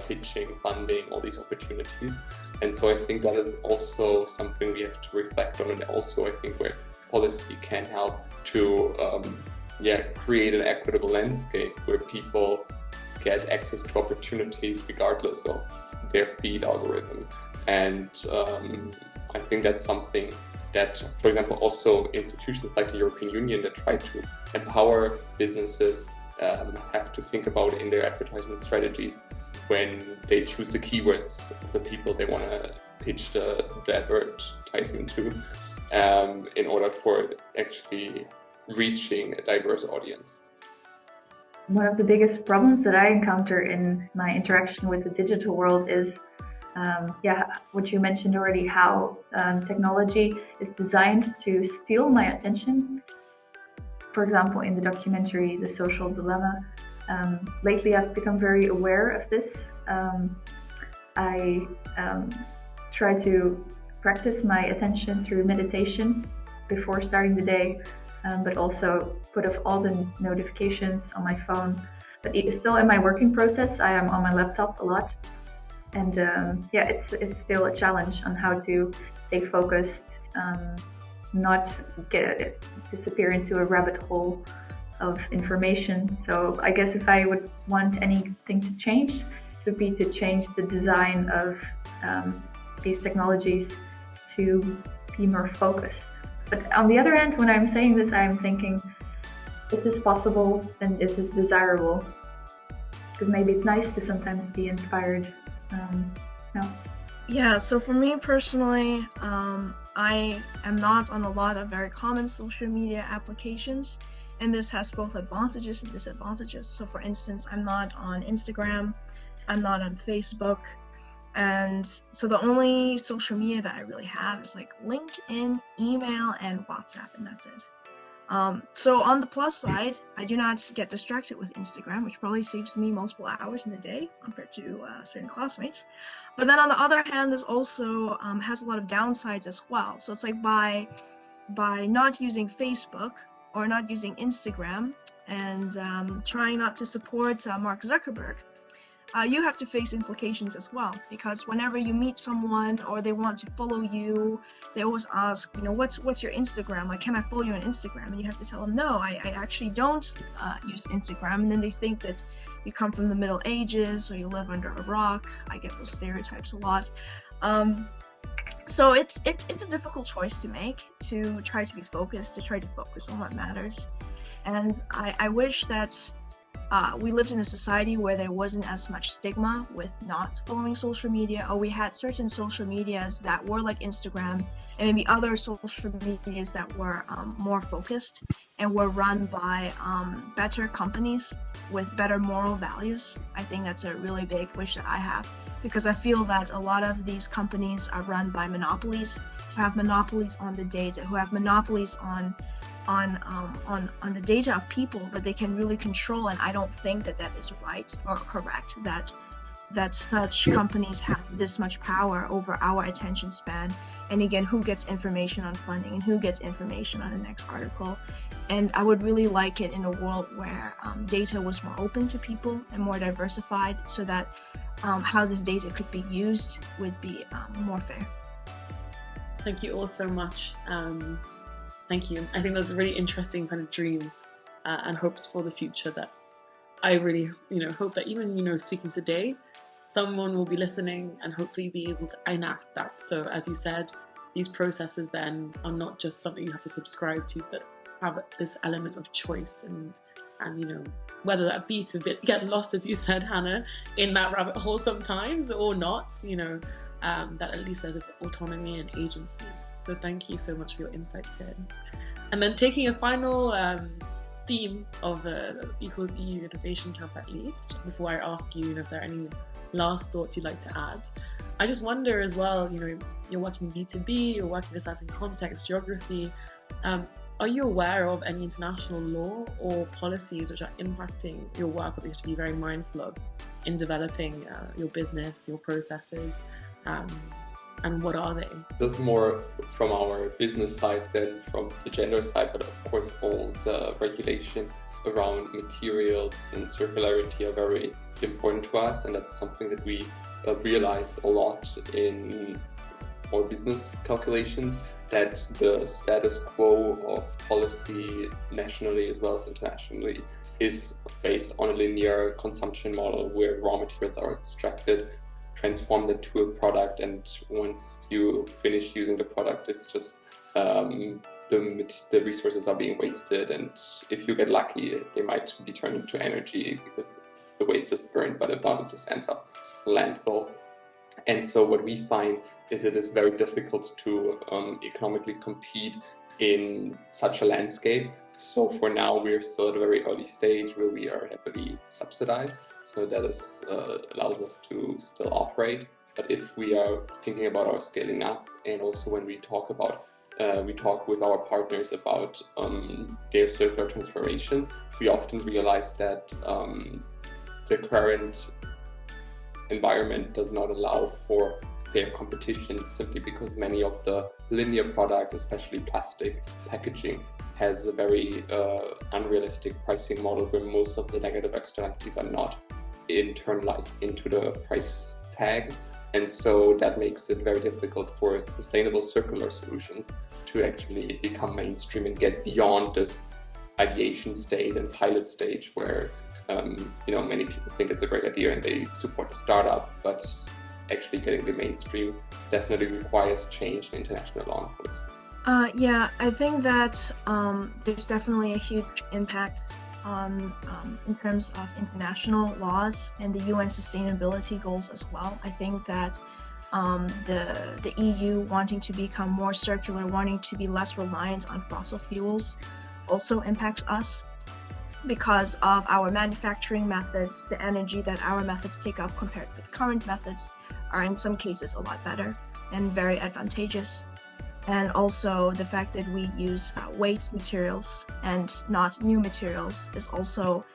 pitching, funding, all these opportunities. And so I think that is also something we have to reflect on, and also I think where policy can help to create an equitable landscape where people get access to opportunities regardless of their feed algorithm. And I think that's something that, for example, also institutions like the European Union that try to empower businesses have to think about in their advertisement strategies when they choose the keywords of the people they want to pitch the advertisement to, in order for actually reaching a diverse audience. One of the biggest problems that I encounter in my interaction with the digital world is, what you mentioned already, how technology is designed to steal my attention. For example, in the documentary, The Social Dilemma, lately I've become very aware of this. I try to practice my attention through meditation before starting the day, but also put off all the notifications on my phone. But still in my working process, I am on my laptop a lot. And it's still a challenge on how to stay focused, not disappear into a rabbit hole of information. So I guess if I would want anything to change, it would be to change the design of these technologies to be more focused. But on the other hand, when I'm saying this, I'm thinking, is this possible and is this desirable? Because maybe it's nice to sometimes be inspired. No. Yeah, so for me personally, I am not on a lot of very common social media applications, and this has both advantages and disadvantages. So for instance, I'm not on Instagram, I'm not on Facebook, and so the only social media that I really have is like LinkedIn, email, and WhatsApp, and that's it. So on the plus side, I do not get distracted with Instagram, which probably saves me multiple hours in the day compared to certain classmates. But then on the other hand, this also has a lot of downsides as well. So it's like by not using Facebook or not using Instagram and trying not to support Mark Zuckerberg, you have to face implications as well, because whenever you meet someone or they want to follow you, they always ask, what's your Instagram? Like, can I follow you on Instagram? And you have to tell them, no, I actually don't use Instagram. And then they think that you come from the Middle Ages or you live under a rock. I get those stereotypes a lot. So it's a difficult choice to make, to try to be focused, to try to focus on what matters. And I wish that we lived in a society where there wasn't as much stigma with not following social media, or we had certain social medias that were like Instagram and maybe other social medias that were more focused and were run by better companies with better moral values. I think that's a really big wish that I have, because I feel that a lot of these companies are run by monopolies, who have monopolies on the data, who have monopolies on the data of people that they can really control. And I don't think that is right or correct, that such companies have this much power over our attention span, and again, who gets information on funding and who gets information on the next article. And I would really like it in a world where data was more open to people and more diversified, so that how this data could be used would be more fair. Thank you all so much. Thank you. I think those are really interesting kind of dreams and hopes for the future that I really, hope that even, speaking today, someone will be listening and hopefully be able to enact that. So as you said, these processes then are not just something you have to subscribe to, but have this element of choice and whether that be to get lost, as you said, Hannah, in that rabbit hole sometimes or not, that at least there's this autonomy and agency. So thank you so much for your insights here. And then taking a final theme of Equals EU Innovation Camp at least, before I ask you, if there are any last thoughts you'd like to add. I just wonder as well, you're working B2B, you're working in a certain context, geography. Are you aware of any international law or policies which are impacting your work that you have to be very mindful of in developing your business, your processes, and what are they? That's more from our business side than from the gender side, but of course all the regulation around materials and circularity are very important to us, and that's something that we realize a lot in our business calculations, that the status quo of policy nationally as well as internationally is based on a linear consumption model where raw materials are extracted, transformed into a product, and once you finish using the product, it's just the resources are being wasted, and if you get lucky, they might be turned into energy because the waste is burned, but it just ends up landfill. And so what we find is it is very difficult to economically compete in such a landscape. So for now, we're still at a very early stage where we are heavily subsidized. So that is, allows us to still operate. But if we are thinking about our scaling up, and also when we talk with our partners about their circular transformation, we often realize that the current environment does not allow for fair competition, simply because many of the linear products, especially plastic packaging, has a very unrealistic pricing model where most of the negative externalities are not internalized into the price tag. And so that makes it very difficult for sustainable circular solutions to actually become mainstream and get beyond this ideation state and pilot stage where many people think it's a great idea and they support the startup, but actually getting the mainstream definitely requires change in international law and policy. Yeah, I think that there's definitely a huge impact on in terms of international laws and the UN sustainability goals as well. I think that the EU wanting to become more circular, wanting to be less reliant on fossil fuels also impacts us, because of our manufacturing methods. The energy that our methods take up compared with current methods are in some cases a lot better and very advantageous. And also the fact that we use waste materials and not new materials is also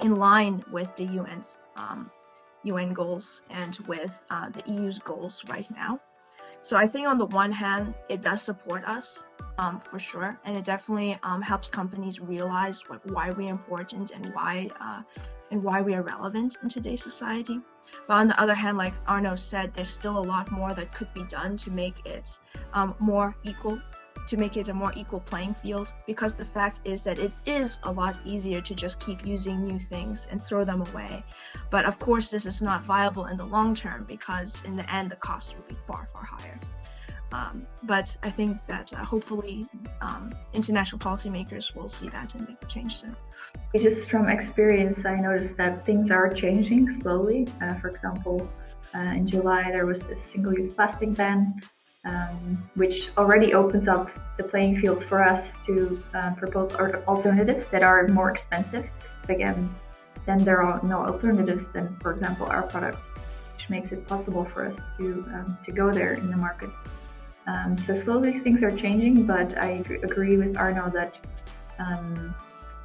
in line with the UN's UN goals and with the EU's goals right now. So I think on the one hand, it does support us for sure, and it definitely helps companies realize why we're important and why we are relevant in today's society. But on the other hand, like Arno said, there's still a lot more that could be done to make it more equal, to make it a more equal playing field, because the fact is that it is a lot easier to just keep using new things and throw them away. But of course, this is not viable in the long term, because in the end, the costs will be far, far higher. But I think that hopefully international policymakers will see that and make a change soon. Just from experience, I noticed that things are changing slowly. For example, in July there was this single-use plastic ban, which already opens up the playing field for us to propose alternatives that are more expensive. Again, then there are no alternatives than, for example, our products, which makes it possible for us to go there in the market. So slowly things are changing, but I agree with Arno that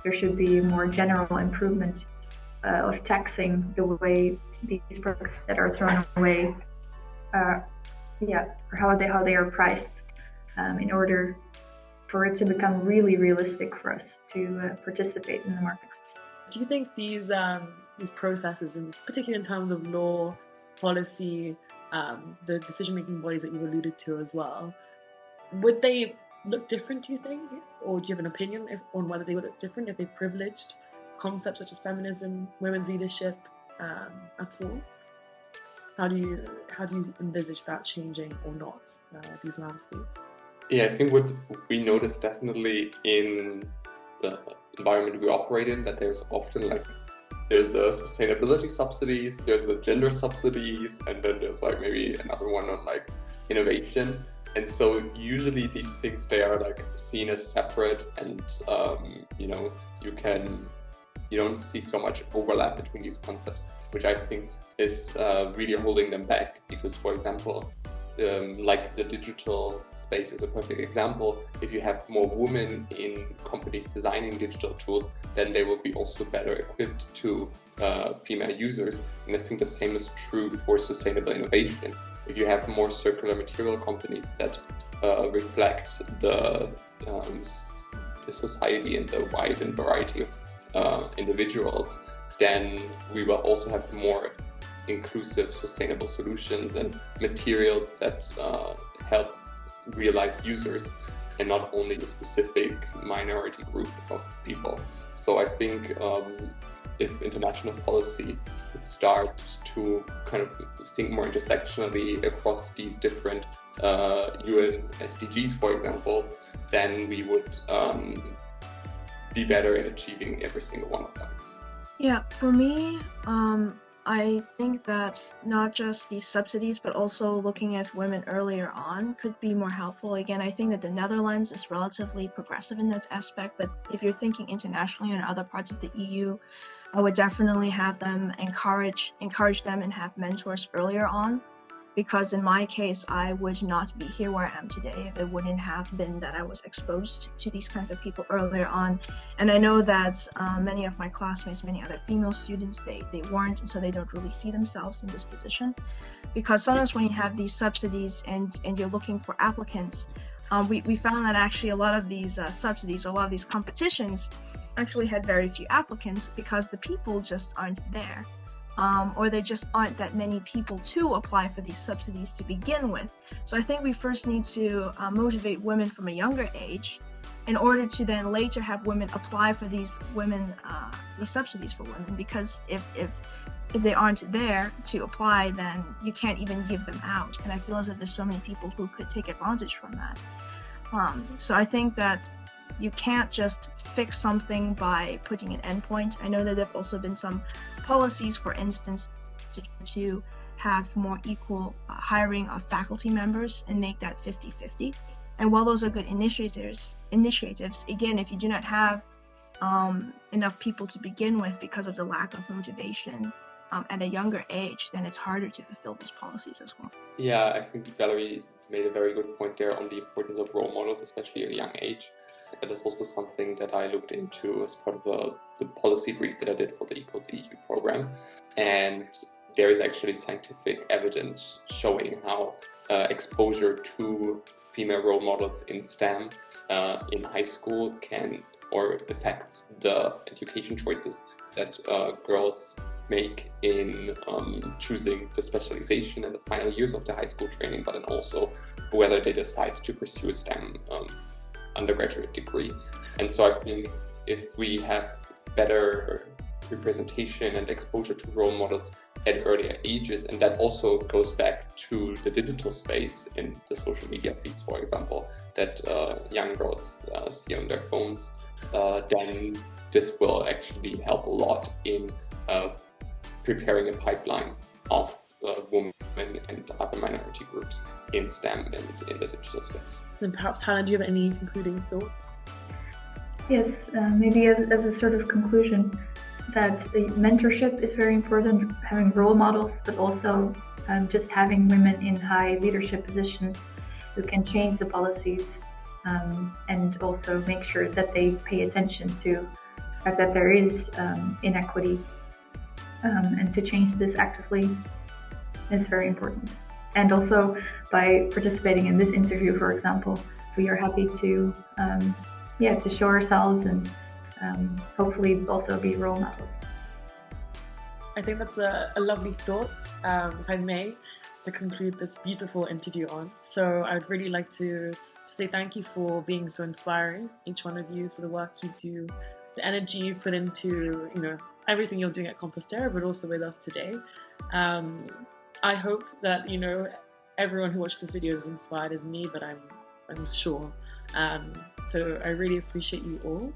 there should be more general improvement of taxing the way these products that are thrown away, or how they are priced, in order for it to become really realistic for us to participate in the market. Do you think these processes, in particular in terms of law, policy, the decision-making bodies that you alluded to as well, would they look different, do you think? Or do you have an opinion on whether they would look different if they privileged concepts such as feminism, women's leadership at all? How do you envisage that changing or not, these landscapes? Yeah, I think what we notice definitely in the environment we operate in, that there's often there's the sustainability subsidies, there's the gender subsidies, and then there's maybe another one on innovation. And so usually these things, they are like seen as separate, and you don't see so much overlap between these concepts, which I think is really holding them back. Because, for example, like the digital space is a perfect example. If you have more women in companies designing digital tools, then they will be also better equipped to female users. And I think the same is true for sustainable innovation. If you have more circular material companies that reflect the society and the wide variety of individuals, then we will also have more inclusive, sustainable solutions and materials that help real-life users and not only a specific minority group of people. So I think if international policy would start to kind of think more intersectionally across these different UN SDGs, for example, then we would be better in achieving every single one of them. Yeah, for me, I think that not just these subsidies, but also looking at women earlier on could be more helpful. Again, I think that the Netherlands is relatively progressive in that aspect, but if you're thinking internationally in other parts of the EU, I would definitely have them encourage them and have mentors earlier on. Because in my case, I would not be here where I am today if it wouldn't have been that I was exposed to these kinds of people earlier on. And I know that many of my classmates, many other female students, they weren't, and so they don't really see themselves in this position. Because sometimes when you have these subsidies and you're looking for applicants, we found that actually a lot of these subsidies, a lot of these competitions actually had very few applicants because the people just aren't there. Or there just aren't that many people to apply for these subsidies to begin with. So I think we first need to motivate women from a younger age in order to then later have women apply for these subsidies for women, because if they aren't there to apply, then you can't even give them out. And I feel as if there's so many people who could take advantage from that. So I think that you can't just fix something by putting an endpoint. I know that there have also been some policies, for instance, to have more equal hiring of faculty members and make that 50-50. And while those are good initiatives, again, if you do not have enough people to begin with because of the lack of motivation at a younger age, then it's harder to fulfill these policies as well. Yeah, I think Valerie made a very good point there on the importance of role models, especially at a young age. That is also something that I looked into as part of the policy brief that I did for the Equals EU program. And there is actually scientific evidence showing how exposure to female role models in STEM in high school affects the education choices that girls make in choosing the specialization in the final years of the high school training, but then also whether they decide to pursue a STEM undergraduate degree. And so I think if we have better representation and exposure to role models at earlier ages, and that also goes back to the digital space in the social media feeds, for example, that young girls see on their phones, then this will actually help a lot in preparing a pipeline of women and other minority groups in STEM and in the digital space. Then perhaps, Hannah, do you have any concluding thoughts? Yes, maybe as a sort of conclusion, that the mentorship is very important, having role models, but also just having women in high leadership positions who can change the policies and also make sure that they pay attention to the fact that there is inequity and to change this actively is very important. And also by participating in this interview, for example, we are happy to show ourselves and hopefully also be role models. I think that's a lovely thought, if I may, to conclude this beautiful interview on. So I'd really like to say thank you for being so inspiring, each one of you, for the work you do, the energy you put into, everything you're doing at ComposTerra, but also with us today. I hope that, everyone who watched this video is inspired as me, but I'm sure. So I really appreciate you all.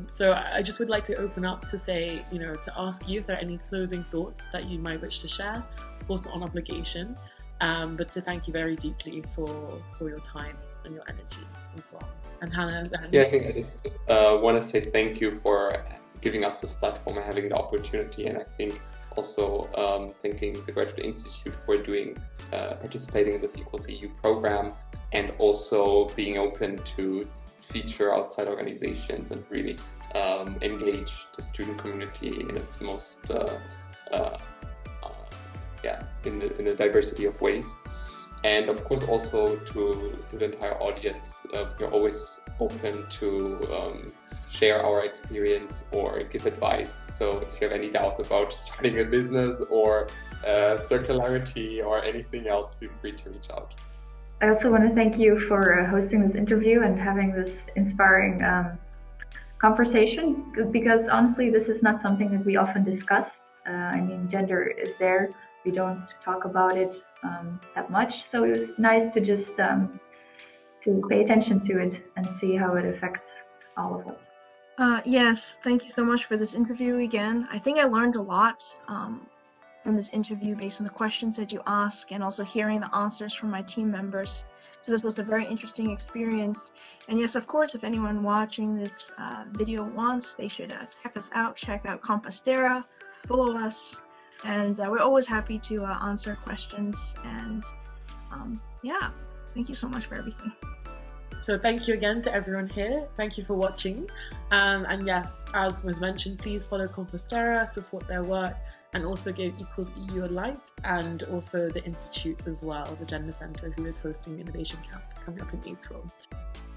So I just would like to open up to say, to ask you if there are any closing thoughts that you might wish to share. Of course, not an obligation, but to thank you very deeply for your time and your energy as well. And Hannah, yeah, I think I just want to say thank you for giving us this platform and having the opportunity, and I think also thanking the Graduate Institute for participating in this Equals EU program, and also being open to feature outside organizations and really engage the student community in its most in a diversity of ways. And of course also to the entire audience, we're always open to share our experience or give advice. So if you have any doubt about starting a business or circularity or anything else, feel free to reach out. I also want to thank you for hosting this interview and having this inspiring conversation, because honestly, this is not something that we often discuss. I mean, gender is there. We don't talk about it that much. So it was nice to just to pay attention to it and see how it affects all of us. Yes, thank you so much for this interview again. I think I learned a lot from this interview based on the questions that you ask and also hearing the answers from my team members. So this was a very interesting experience. And yes, of course, if anyone watching this video wants, they should check us out, check out ComposTerra, follow us, and we're always happy to answer questions. And yeah, thank you so much for everything. So thank you again to everyone here. Thank you for watching. And yes, as was mentioned, please follow ComposTerra, support their work, and also give Equals EU a like, and also the Institute as well, the Gender Centre, who is hosting the Innovation Camp coming up in April.